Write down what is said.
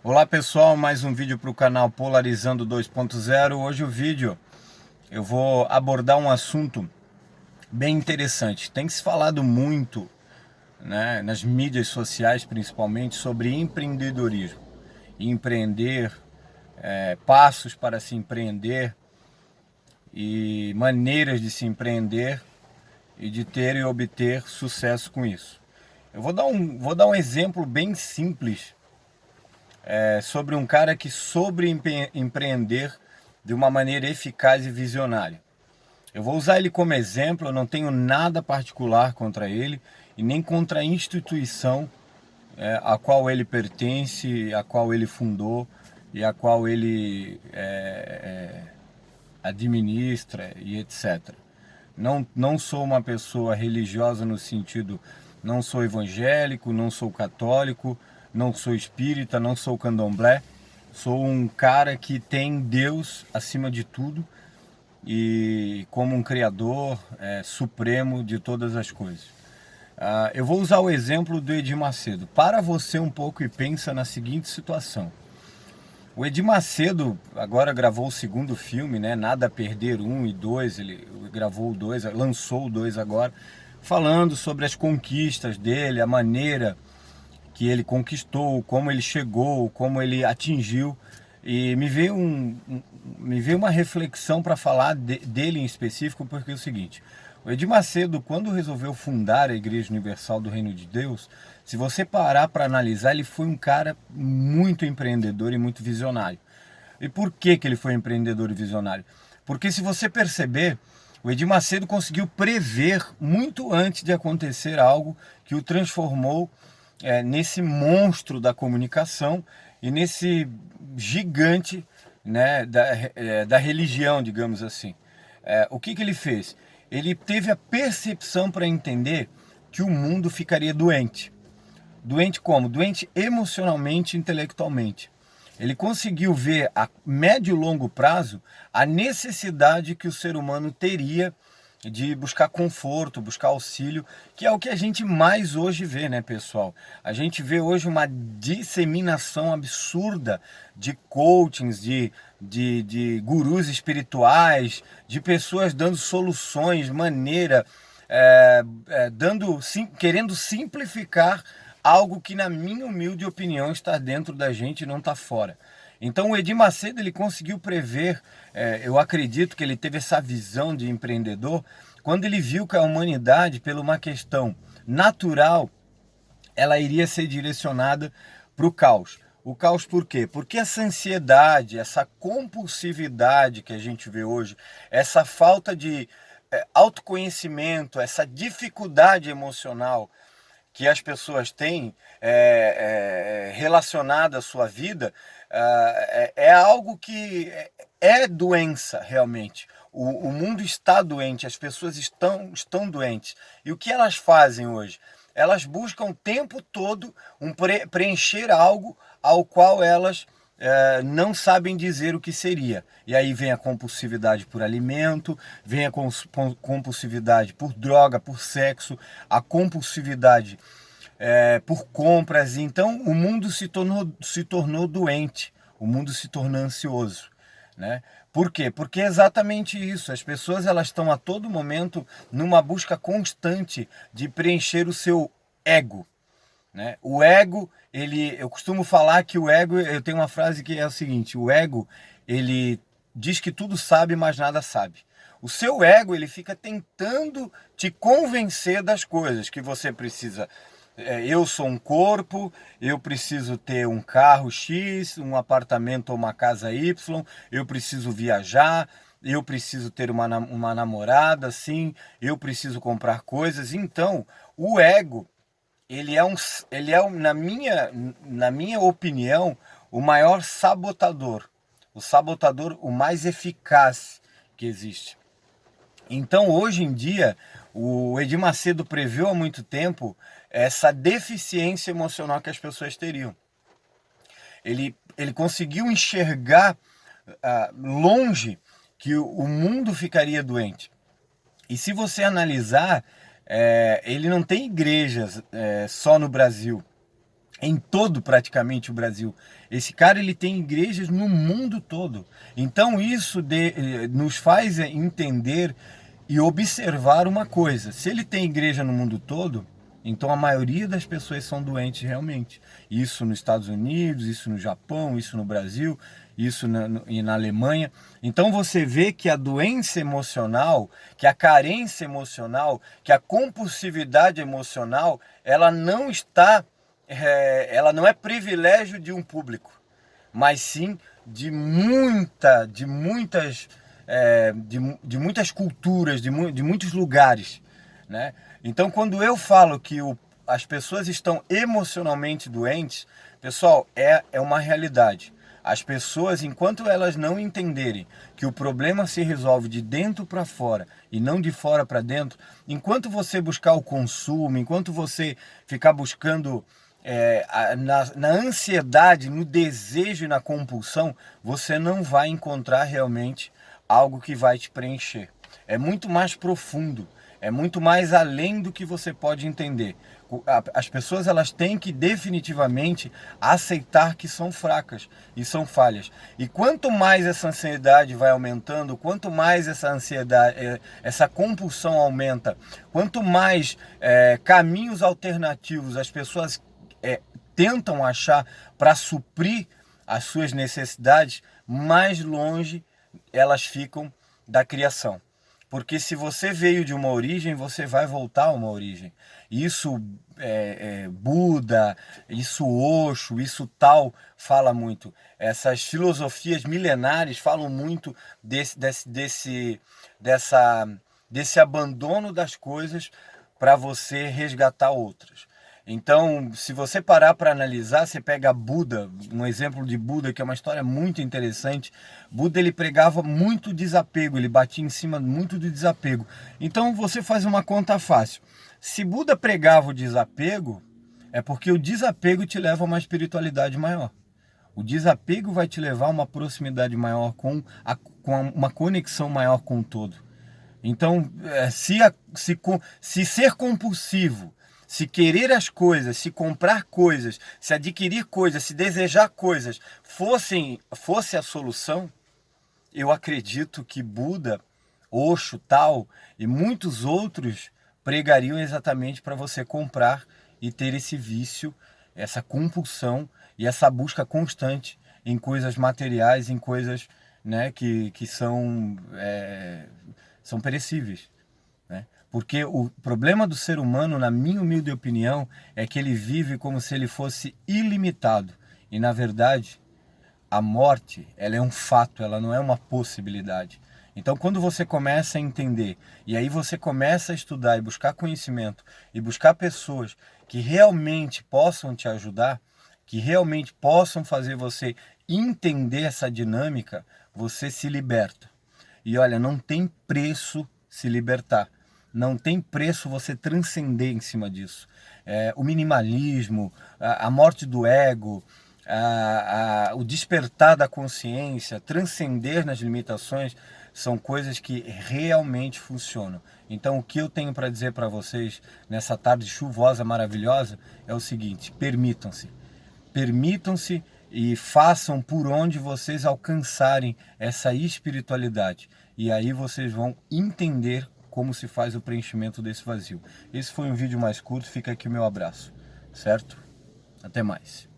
Olá pessoal, mais um vídeo para o canal Polarizando 2.0. Hoje o vídeo eu vou abordar um assunto bem interessante. Tem se falado muito, né, nas mídias sociais principalmente, sobre empreendedorismo. Empreender, passos para se empreender e maneiras de se empreender e de ter e obter sucesso com isso. Eu vou dar um exemplo bem simples sobre um cara que soube empreender de uma maneira eficaz e visionária. Eu vou usar ele como exemplo, eu não tenho nada particular contra ele e nem contra a instituição a qual ele pertence, a qual ele fundou e a qual ele administra e etc. Não sou uma pessoa religiosa no sentido, não sou evangélico, não sou católico, não sou espírita, não sou candomblé. Sou um cara que tem Deus acima de tudo e como um criador supremo de todas as coisas. Eu vou usar o exemplo do Edir Macedo. Para você um pouco e pensa na seguinte situação. O Edir Macedo agora gravou o segundo filme, né? Nada a Perder 1 e 2, ele gravou o 2, lançou o 2 agora, falando sobre as conquistas dele, a maneira que ele conquistou, como ele chegou, como ele atingiu. E me veio uma reflexão para falar dele em específico, porque é o seguinte: o Edir Macedo, quando resolveu fundar a Igreja Universal do Reino de Deus, se você parar para analisar, ele foi um cara muito empreendedor e muito visionário. E por que ele foi empreendedor e visionário? Porque se você perceber, o Edir Macedo conseguiu prever muito antes de acontecer algo que o transformou nesse monstro da comunicação e nesse gigante, né, da religião, digamos assim. O que ele fez? Ele teve a percepção para entender que o mundo ficaria doente. Doente como? Doente emocionalmente e intelectualmente. Ele conseguiu ver a médio e longo prazo a necessidade que o ser humano teria de buscar conforto, buscar auxílio, que é o que a gente mais hoje vê, né, pessoal? A gente vê hoje uma disseminação absurda de coachings, de gurus espirituais, de pessoas dando soluções, maneira, querendo simplificar algo que, na minha humilde opinião, está dentro da gente e não está fora. Então o Edir Macedo ele conseguiu prever, eu acredito que ele teve essa visão de empreendedor, quando ele viu que a humanidade, por uma questão natural, ela iria ser direcionada para o caos. O caos por quê? Porque essa ansiedade, essa compulsividade que a gente vê hoje, essa falta de autoconhecimento, essa dificuldade emocional que as pessoas têm relacionada à sua vida, é algo que é doença realmente. O mundo está doente, as pessoas estão doentes. E o que elas fazem hoje? Elas buscam o tempo todo preencher algo ao qual elas não sabem dizer o que seria. E aí vem a compulsividade por alimento, vem a compulsividade por droga, por sexo, a compulsividade por compras. Então o mundo se tornou doente, o mundo se tornou ansioso, né? Por quê? Porque é exatamente isso. As pessoas elas estão a todo momento numa busca constante de preencher o seu ego, né? O ego, eu costumo falar que o ego, eu tenho uma frase que é o seguinte: o ego, ele diz que tudo sabe, mas nada sabe. O seu ego, ele fica tentando te convencer das coisas que você precisa. Eu sou um corpo, eu preciso ter um carro X, um apartamento ou uma casa Y, eu preciso viajar, eu preciso ter uma namorada, assim, eu preciso comprar coisas. Então, o ego, na minha opinião, o maior sabotador, o mais eficaz que existe. Então, hoje em dia, o Edir Macedo previu há muito tempo essa deficiência emocional que as pessoas teriam. Ele conseguiu enxergar longe que o mundo ficaria doente. E se você analisar, ele não tem igrejas só no Brasil. em todo praticamente o Brasil. Esse cara, ele tem igrejas no mundo todo. Então isso nos faz entender e observar uma coisa: se ele tem igreja no mundo todo, então a maioria das pessoas são doentes realmente. Isso nos Estados Unidos, isso no Japão, isso no Brasil, isso na Alemanha. Então você vê que a doença emocional, que a carência emocional, que a compulsividade emocional, ela não é privilégio de um público, mas sim de muitas culturas, de muitos lugares, né? Então, quando eu falo que as pessoas estão emocionalmente doentes, pessoal, é uma realidade. As pessoas, enquanto elas não entenderem que o problema se resolve de dentro para fora e não de fora para dentro, enquanto você buscar o consumo, enquanto você ficar buscando na ansiedade, no desejo e na compulsão, você não vai encontrar realmente algo que vai te preencher. É muito mais profundo, é muito mais além do que você pode entender. As pessoas, elas têm que definitivamente aceitar que são fracas e são falhas. E quanto mais essa ansiedade vai aumentando, quanto mais essa ansiedade, essa compulsão aumenta, quanto mais caminhos alternativos as pessoas tentam achar para suprir as suas necessidades, mais longe elas ficam da criação. Porque se você veio de uma origem, você vai voltar a uma origem. Isso Buda, isso Osho, isso Tao fala muito. Essas filosofias milenares falam muito desse abandono das coisas para você resgatar outras. Então, se você parar para analisar, você pega Buda, um exemplo de Buda, que é uma história muito interessante. Buda, ele pregava muito desapego, ele batia em cima muito do desapego. Então, você faz uma conta fácil. Se Buda pregava o desapego, é porque o desapego te leva a uma espiritualidade maior. O desapego vai te levar a uma proximidade maior com uma conexão maior com o todo. Então, se ser compulsivo, se querer as coisas, se comprar coisas, se adquirir coisas, se desejar coisas, fosse a solução, eu acredito que Buda, Osho, Tao e muitos outros pregariam exatamente para você comprar e ter esse vício, essa compulsão e essa busca constante em coisas materiais, em coisas, né, que são perecíveis, né? Porque o problema do ser humano, na minha humilde opinião, é que ele vive como se ele fosse ilimitado. E na verdade, a morte, ela é um fato, ela não é uma possibilidade. Então, quando você começa a entender, e aí você começa a estudar e buscar conhecimento, e buscar pessoas que realmente possam te ajudar, que realmente possam fazer você entender essa dinâmica, você se liberta. E olha, não tem preço se libertar. Não tem preço você transcender em cima disso. O minimalismo, a morte do ego, o despertar da consciência, transcender nas limitações, são coisas que realmente funcionam. Então, o que eu tenho para dizer para vocês nessa tarde chuvosa, maravilhosa, é o seguinte: permitam-se. Permitam-se e façam por onde vocês alcançarem essa espiritualidade. E aí vocês vão entender como se faz o preenchimento desse vazio. Esse foi um vídeo mais curto, fica aqui o meu abraço, certo? Até mais.